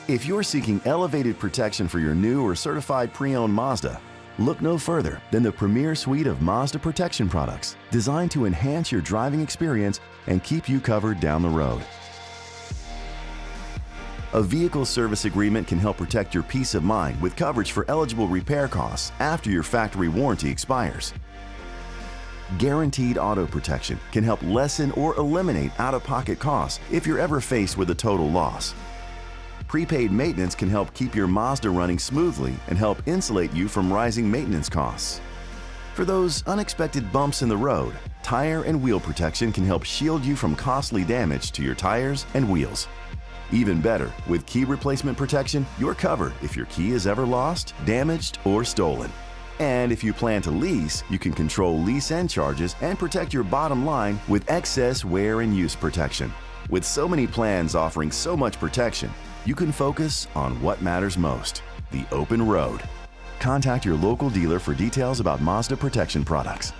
If you're seeking elevated protection for your new or certified pre-owned Mazda, look no further than the premier suite of Mazda Protection Products, designed to enhance your driving experience and keep you covered down the road. A vehicle service agreement can help protect your peace of mind with coverage for eligible repair costs after your factory warranty expires. Guaranteed auto protection can help lessen or eliminate out-of-pocket costs if you're ever faced with a total loss. Prepaid maintenance can help keep your Mazda running smoothly and help insulate you from rising maintenance costs. For those unexpected bumps in the road, tire and wheel protection can help shield you from costly damage to your tires and wheels. Even better, with key replacement protection, you're covered if your key is ever lost, damaged, or stolen. And if you plan to lease, you can control lease end charges and protect your bottom line with excess wear and use protection. With so many plans offering so much protection, you can focus on what matters most: the open road. Contact your local dealer for details about Mazda Protection Products.